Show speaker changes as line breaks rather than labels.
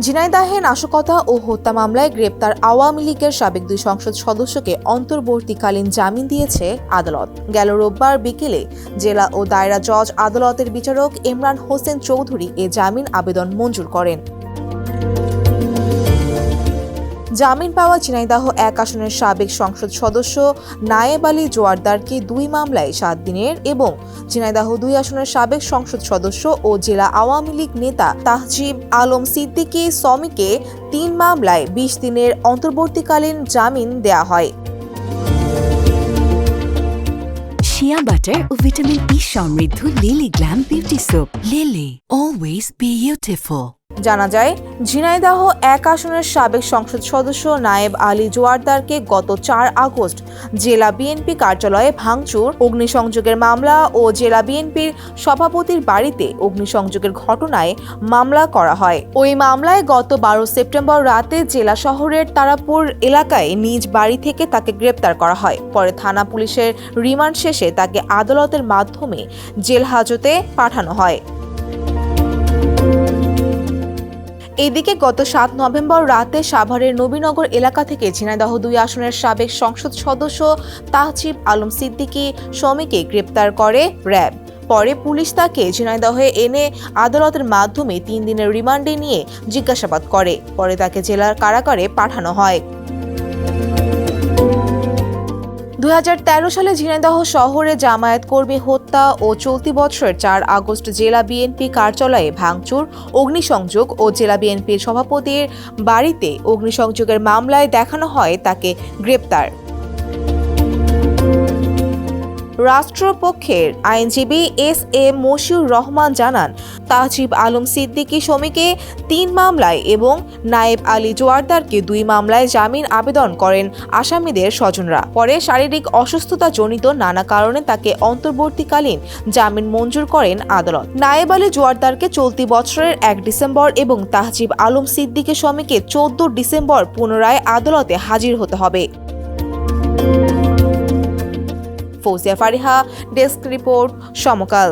ঝিনাইদহে নাশকতা ও হত্যা মামলায় গ্রেপ্তার আওয়ামী লীগের সাবেক 2 সংসদ সদস্যকে অন্তর্বর্তীকালীন জামিন দিয়েছে আদালত। গেল রোববার বিকেলে জেলা ও দায়রা জজ আদালতের বিচারক ইমরান হোসেন চৌধুরী এ জামিন আবেদন মঞ্জুর করেন। জামিন পাওয়া ঝিনাইদহ 1 আসনের সাবেক সংসদ সদস্য নায়েব আলী জোয়ারদারকে 2 মামলায় 7 দিনের এবং ঝিনাইদহ 2 আসনের সাবেক সংসদ সদস্য ও জেলা আওয়ামী লীগ নেতা তাহজিব আলম সিদ্দিকী সমিকে 3 মামলায় 20 দিনের অন্তর্বর্তীকালীন জামিন দেয়া হয়।
শিয়া বাটার ও ভিটামিন ই সমৃদ্ধ lily glam beauty soap. Lily, always beautiful.
জানা যায়, ঝিনাইদহ 1 আসনের সাবেক সংসদ সদস্য নায়েব আলী জোয়ারদারকে গত 4 আগস্ট জেলা বিএনপি কার্যালয়ে ভাঙচুর, অগ্নিসংযোগের মামলা ও জেলা বিএনপির সভাপতির বাড়িতে অগ্নিসংযোগের ঘটনায় মামলা করা হয়। ওই মামলায় গত 12 সেপ্টেম্বর রাতে জেলা শহরের তারাপুর এলাকায় নিজ বাড়ি থেকে তাকে গ্রেপ্তার করা হয়। পরে থানা পুলিশের রিমান্ড শেষে তাকে আদালতের মাধ্যমে জেল হাজতে পাঠানো হয়। এদিকে গত 7 নভেম্বর রাতে সাভারের নবীনগর এলাকা থেকে ঝিনাইদহ 2 আসনের সাবেক সংসদ সদস্য তাহজিব আলম সিদ্দিকী সমিকে গ্রেপ্তার করে র্যাব। পরে পুলিশ তাকে ঝিনাইদহে এনে আদালতের মাধ্যমে 3 দিনের রিমান্ডে নিয়ে জিজ্ঞাসাবাদ করে। পরে তাকে জেলার কারাগারে পাঠানো হয়। 2013 সালে ঝিনাইদহ শহরে জামায়াত কর্মী হত্যা ও চলতি বছরের 4 আগস্ট জেলা বিএনপি কার্যালয়ে ভাঙচুর, অগ্নিসংযোগ ও জেলা বিএনপির সভাপতির বাড়িতে অগ্নিসংযোগের মামলায় দেখানো হয় তাকে গ্রেপ্তার। রাষ্ট্রপক্ষের আইনজীবী এস.এম. মশিউর রহমান জানান, তাহজিব আলম সিদ্দিকী সমিকে 3 মামলায় এবং নায়েব আলী জোয়ারদারকে 2 মামলায় জামিন আবেদন করেন আসামিদের স্বজনরা। পরে শারীরিক অসুস্থতাজনিত নানা কারণে তাকে অন্তর্বর্তীকালীন জামিন মঞ্জুর করেন আদালত। নায়েব আলী জোয়ারদারকে চলতি বছরের 1 ডিসেম্বর এবং তাহজিব আলম সিদ্দিকী সমিকে 14 ডিসেম্বর পুনরায় আদালতে হাজির হতে হবে। ফৌজিয়া ফারিহা, ডেস্ক রিপোর্ট, সমকাল।